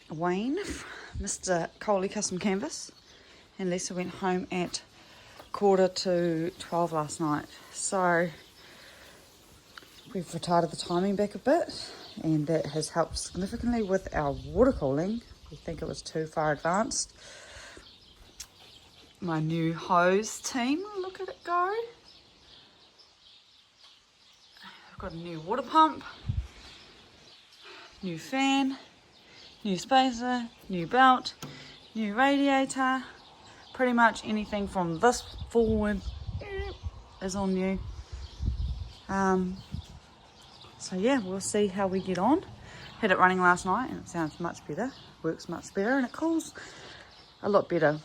Wayne, Mr. Coley Custom Canvas, and Lisa went home at 11:45 last night. So we've retarded the timing back a bit, and that has helped significantly with our water cooling. We think it was too far advanced. My new hose team, look at it go. I've got a new water pump, new fan, new spacer, new belt, new radiator. Pretty much anything from this forward is all new. So yeah, we'll see how we get on. Had it running last night and it sounds much better, works much better, and it cools a lot better.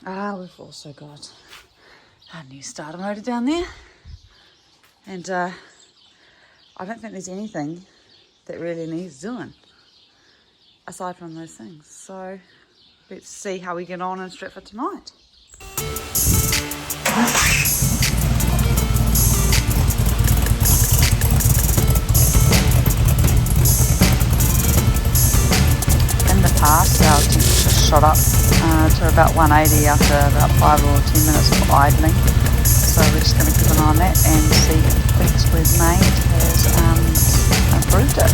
We've also got a new starter motor down there, and I don't think there's anything that really needs doing aside from those things. So let's see how we get on in Stratford tonight. In the past, our temperature shot up to about 180 after about 5 or 10 minutes of idling. So we're just going to keep an eye on that and see if the fix we've made has improved it.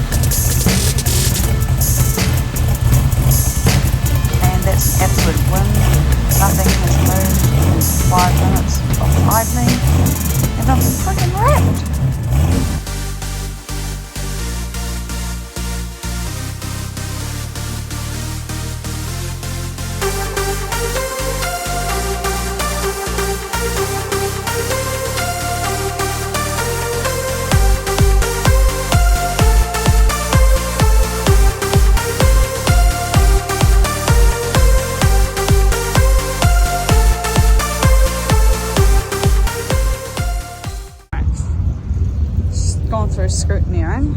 And that's an absolute win. Nothing has moved in 5 minutes of idling, and I'm freaking wrapped. Gone through scrutineering,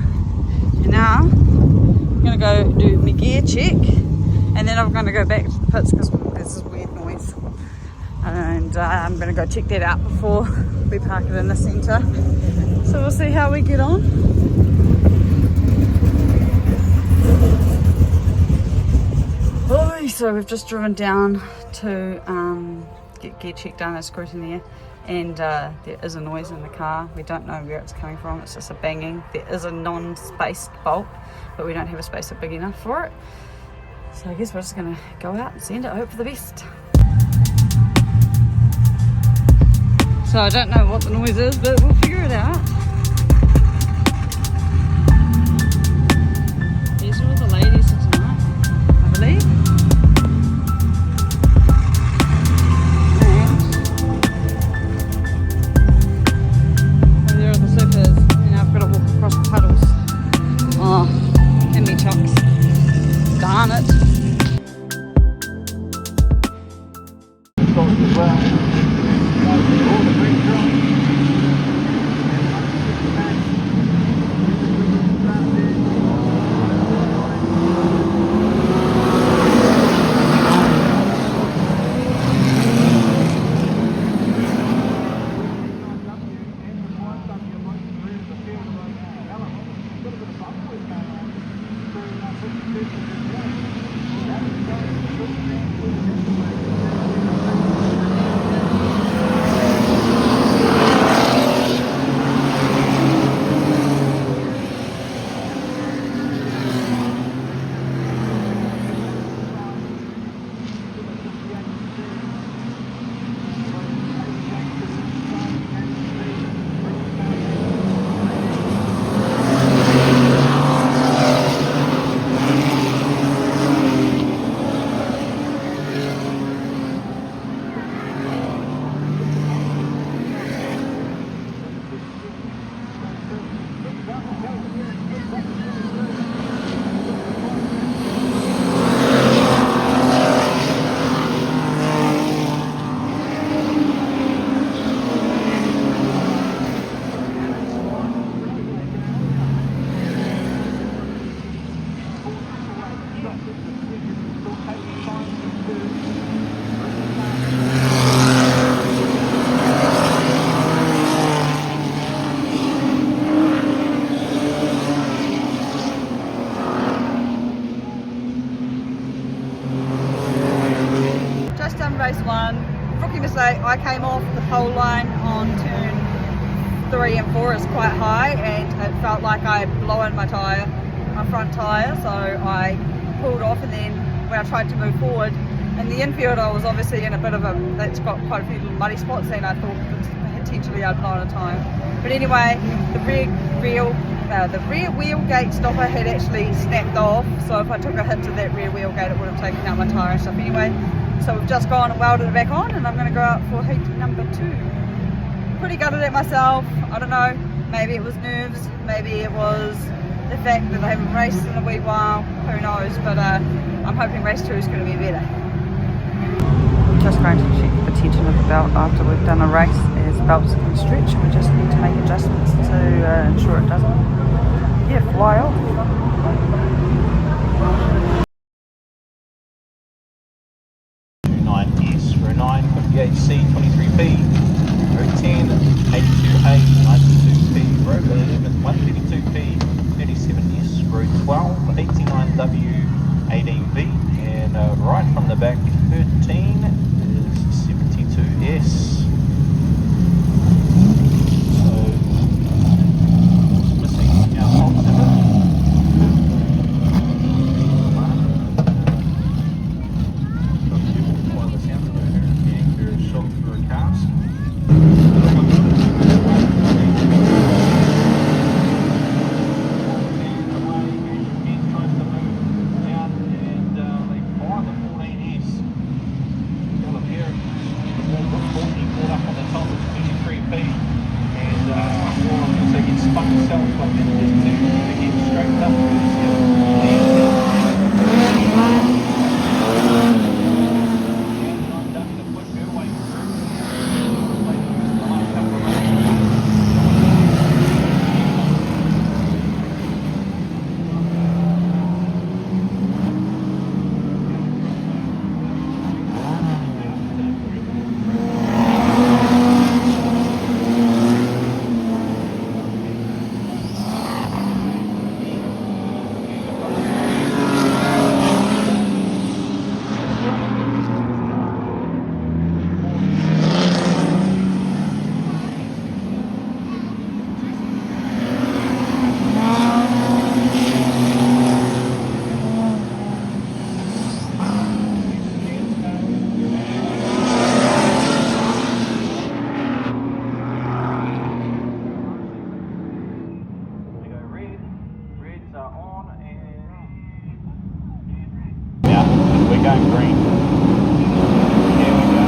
and now I'm going to go do my gear check, and then I'm going to go back to the pits because there's this weird noise, and I'm going to go check that out before we park it in the centre. So we'll see how we get on. So we've just driven down to get gear check done at scrutineer. And there is a noise in the car. We don't know where it's coming from. It's just a banging. There is a non-spaced bolt, but we don't have a spacer big enough for it. So I guess we're just going to go out and send it, hope for the best. So I don't know what the noise is, but we'll figure it out. These are all the ladies for tonight, I believe. Darn it. I came off the pole line on turn 3 and 4. It's quite high, and it felt like I had blown my front tyre, so I pulled off, and then when I tried to move forward, in the infield I was obviously in a bit of it's got quite a few little muddy spots, and I thought potentially I'd blown a tyre. But anyway, the rear wheel gate stopper had actually snapped off, so if I took a hit to that rear wheel gate it would have taken out my tyre and stuff anyway. So we've just gone and welded it back on, and I'm going to go out for heat number 2. Pretty gutted at myself, I don't know, maybe it was nerves, maybe it was the fact that I haven't raced in a wee while, who knows, but I'm hoping race 2 is going to be better. Just going to check the tension of the belt after we've done a race, as belts can stretch. We just need to make adjustments to ensure it doesn't fly off. Row 9, 58C, 23P. Row 10, 82A, 92P. Row 11, 132P, 37S. Row 12, 89W, 18B. And right from the back, 13 is 72S. Going green. Here we go.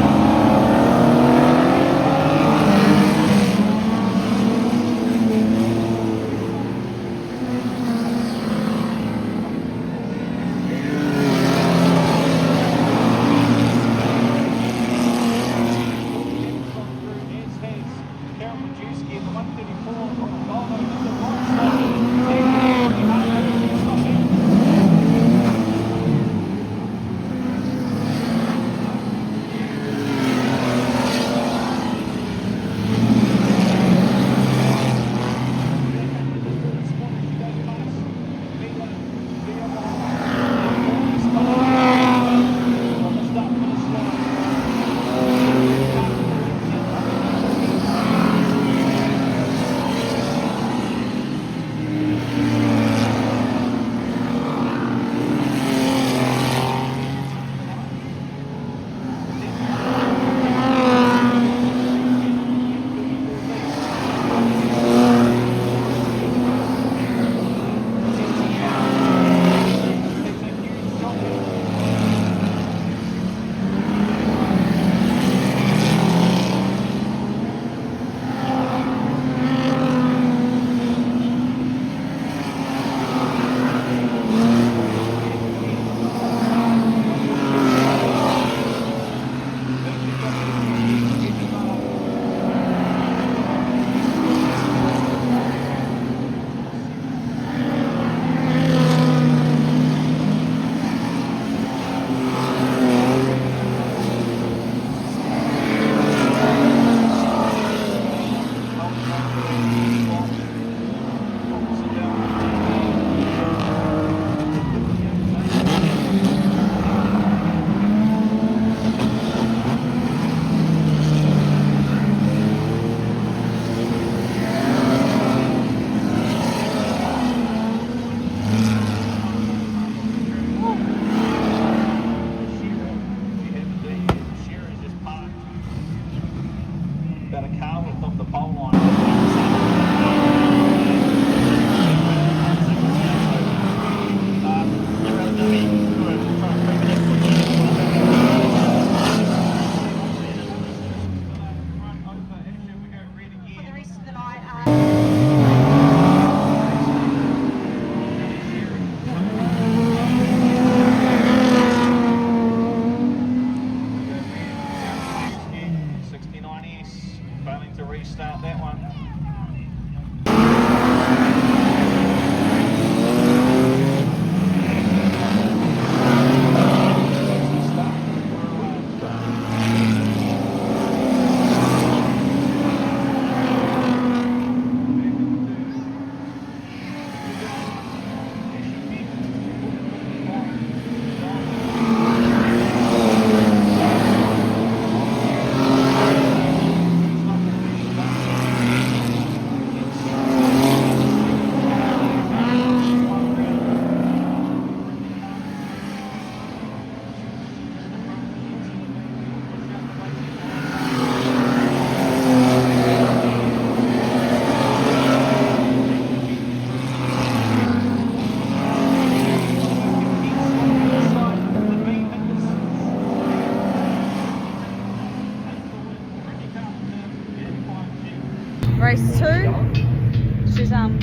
race 2. She's doesn't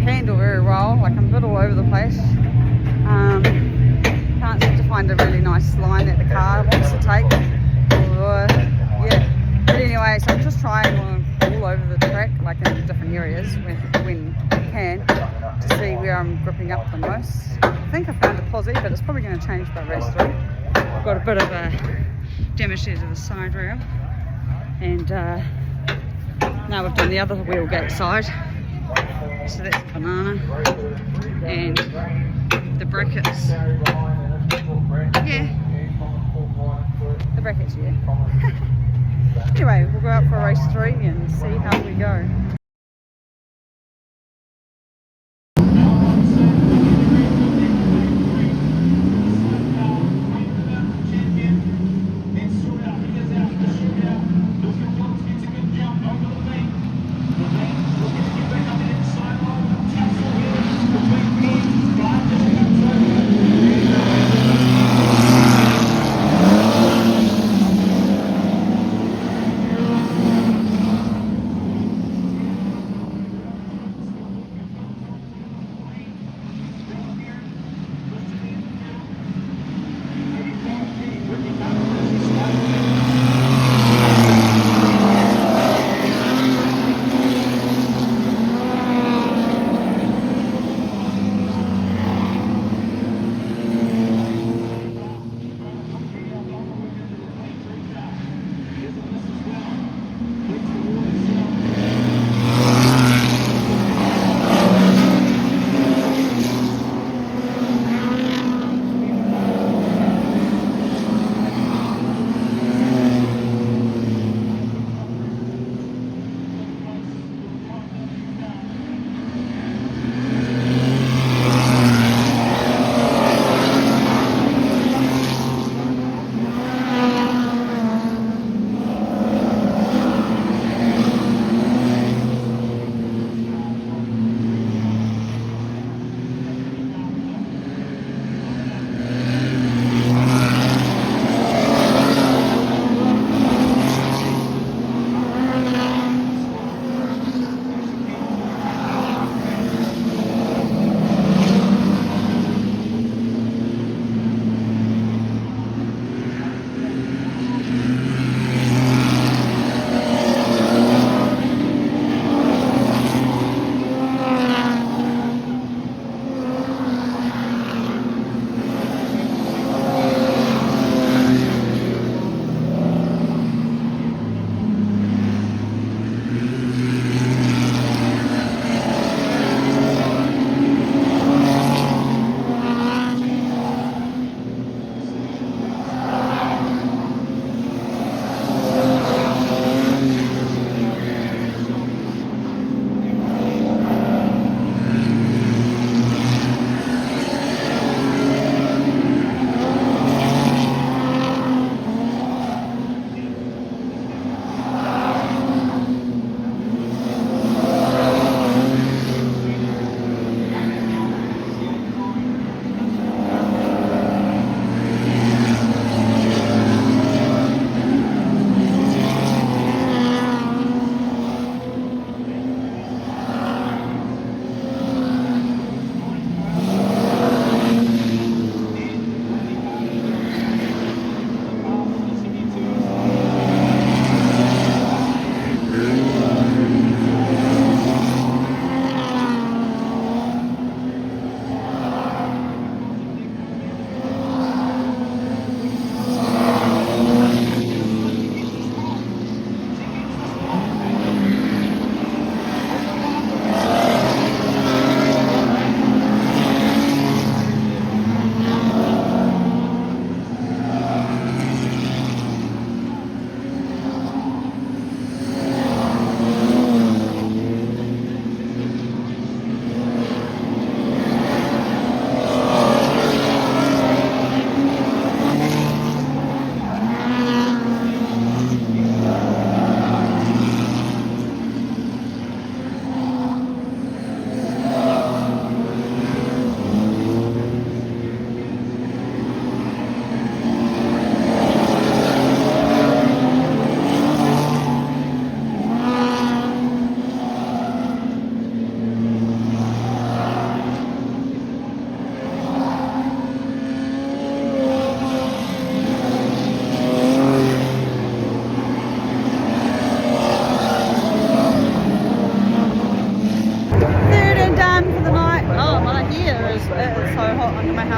handle very well, like I'm a bit all over the place. Can't seem to find a really nice line that the car wants to take. Or, yeah. But anyway, so I'm just trying all over the track, like in different areas when I can, to see where I'm gripping up the most. I think I found a posi, but it's probably going to change by race 3. I've got a bit of a damage there to the side rail, and now we've done the other wheel gate side, so that's banana, and the brackets, yeah, the brackets, yeah. Anyway, we'll go out for race 3 and see how we go.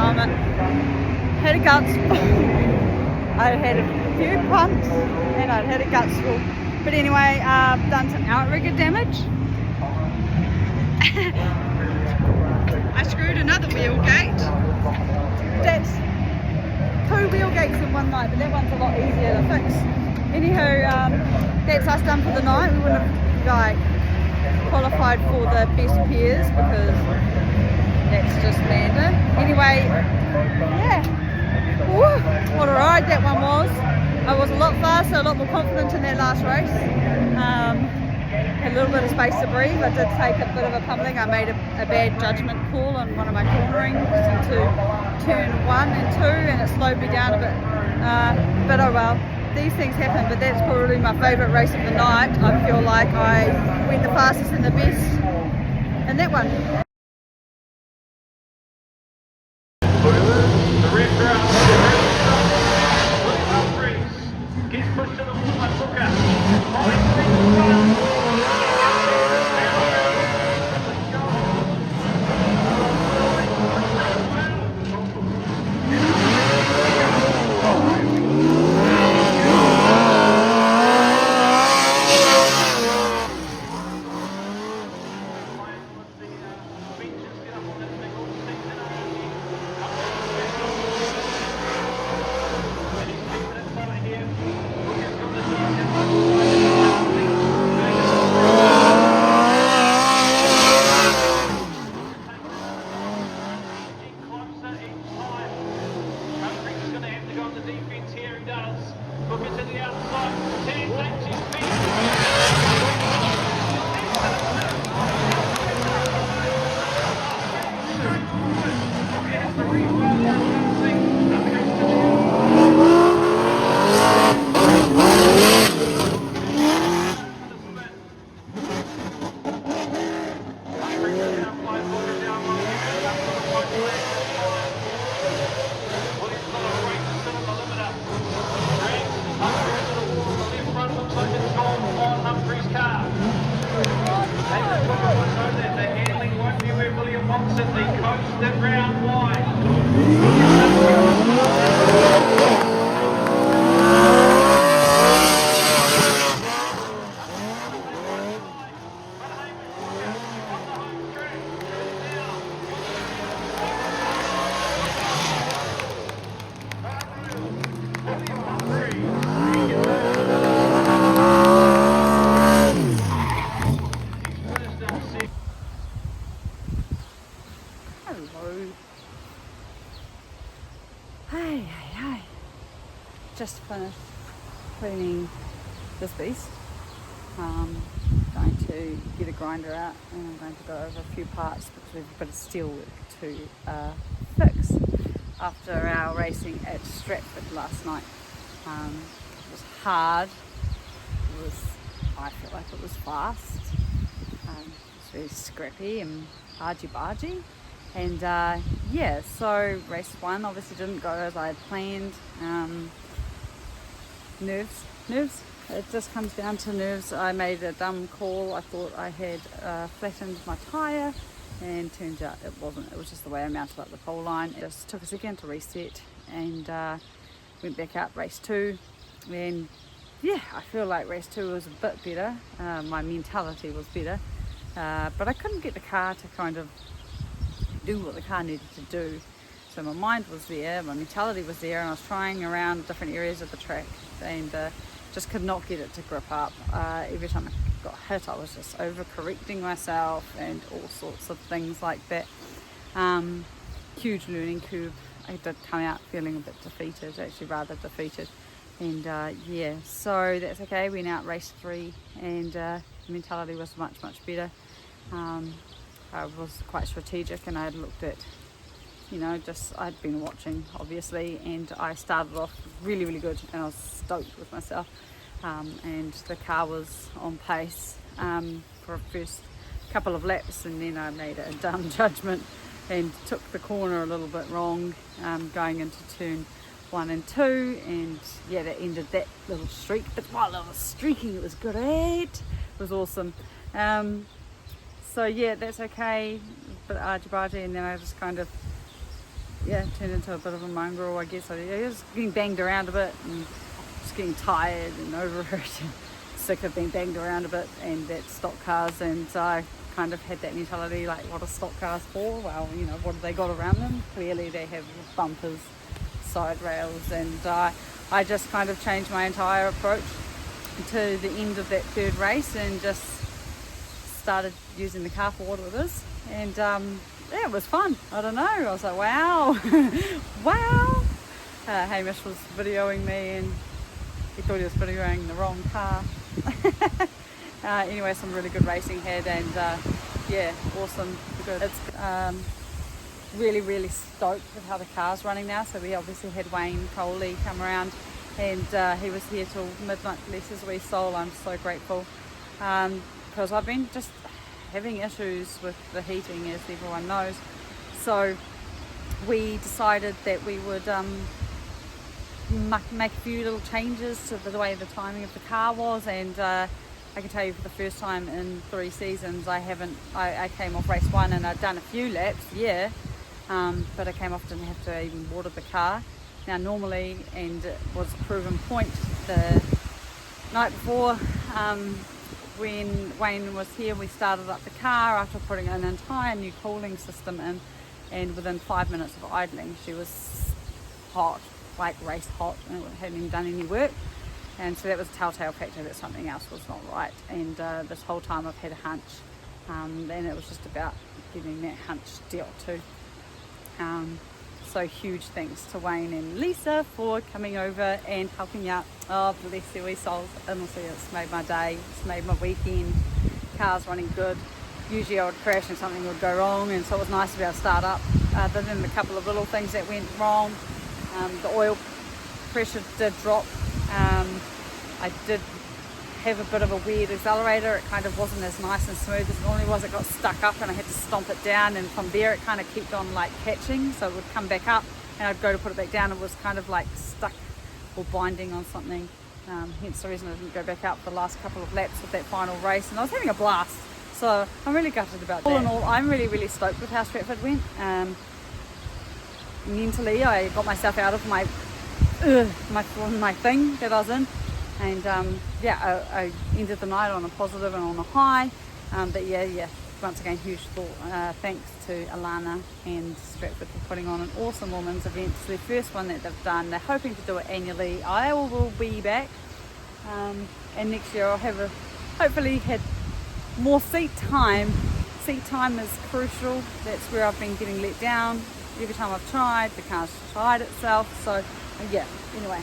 helmet. Had a guts. I had a few pumps and I'd had a guts full. But anyway, I've done some outrigger damage. I screwed another wheel gate. That's 2 wheel gates in one night, but that one's a lot easier to fix. Anywho, that's us done for the night. We wouldn't have like qualified for the best pairs because that's just standard. Anyway, yeah. Woo, what a ride that one was. I was a lot faster, a lot more confident in that last race. Had a little bit of space to breathe. I did take a bit of a pummeling. I made a bad judgment call on one of my cornering into turn 1 and 2, and it slowed me down a bit. But oh well, these things happen. But that's probably my favourite race of the night. I feel like I went the fastest and the best in that one. Hey. Just finished cleaning this beast. Going to get a grinder out and I'm going to go over a few parts because we've got a steel work to fix after our racing at Stratford last night. It was hard. I feel like it was fast. It was very scrappy and argy-bargy. And yeah, so race 1 obviously didn't go as I had planned. Nerves. It just comes down to nerves. I made a dumb call. I thought I had flattened my tyre, and turns out it wasn't. It was just the way I mounted up the pole line. It just took a second to reset, and went back out race 2. And yeah, I feel like race 2 was a bit better. My mentality was better, but I couldn't get the car to kind of do what the car needed to do. So my mind was there, my mentality was there, and I was trying around different areas of the track and just could not get it to grip up. Every time I got hit, I was just overcorrecting myself and all sorts of things like that. Huge learning curve. I did come out feeling a bit defeated, actually rather defeated. And yeah, so that's okay. We went out race 3 and mentality was much better. I was quite strategic, and I had looked at, I'd been watching obviously, and I started off really good, and I was stoked with myself, and the car was on pace for a first couple of laps, and then I made a dumb judgment and took the corner a little bit wrong, going into turn 1 and 2, and yeah, that ended that little streak. But while I was streaking, it was great. It was awesome. So yeah, that's okay, but argy-bargy, and then I just kind of yeah, turned into a bit of a mongrel, I guess. I was getting banged around a bit and just getting tired and over it and sick of being banged around a bit and that stock cars. And I kind of had that mentality, like, what are stock cars for? Well, you know, what have they got around them? Clearly they have bumpers, side rails, and I just kind of changed my entire approach to the end of that third race and just started using the car for what it is. And yeah, it was fun. I don't know, I was like, wow. Wow. Hamish was videoing me and he thought he was videoing the wrong car. Anyway, some really good racing had, and yeah, awesome. Good. It's really stoked with how the car's running now. So we obviously had Wayne Coley come around, and he was here till midnight, bless his wee soul. I'm so grateful, because I've been just having issues with the heating, as everyone knows. So we decided that we would make a few little changes to the way the timing of the car was, and I can tell you, for the first time in 3 seasons, I came off race 1 and I'd done a few laps, yeah, but I came off, didn't have to even water the car. Now normally, and it was a proven point the night before, when Wayne was here, we started up the car after putting an entire new cooling system in, and within 5 minutes of idling she was hot, like race hot, and hadn't even done any work. And so that was a telltale factor that something else was not right. And this whole time I've had a hunch, and it was just about getting that hunch dealt to. So huge thanks to Wayne and Lisa for coming over and helping out. Oh, bless their wee souls. Honestly, it's made my day, it's made my weekend. Car's running good. Usually I would crash and something would go wrong, and so it was nice to be able to start up. Other than a couple of little things that went wrong, the oil pressure did drop. I did have a bit of a weird accelerator. It kind of wasn't as nice and smooth as it normally was. It got stuck up and I had to stomp it down, and from there it kind of kept on like catching, so it would come back up and I'd go to put it back down. It was kind of like stuck or binding on something, hence the reason I didn't go back out for the last couple of laps with that final race, and I was having a blast. So I'm really gutted about that. All in all, I'm really stoked with how Stratford went. Mentally, I got myself out of my thing that I was in, and yeah, I ended the night on a positive and on a high. But yeah, once again, huge thanks to Alana and Stratford for putting on an awesome women's event. It's their first one that they've done. They're hoping to do it annually. I will be back, and next year I'll have hopefully had more seat time. Seat time is crucial. That's where I've been getting let down. Every time I've tried, the car's tried itself. So yeah, anyway,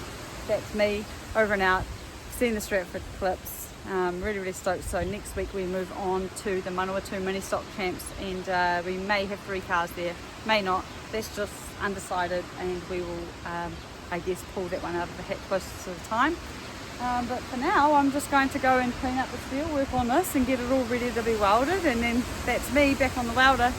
that's me over and out. Seen the Stratford clips, really stoked. So next week we move on to the Manawatu mini stock champs, and we may have 3 cars there, may not. That's just undecided, and we will I guess pull that one out of the hat closer to the time. But for now, I'm just going to go and clean up the steel, work on this and get it all ready to be welded, and then that's me back on the welder.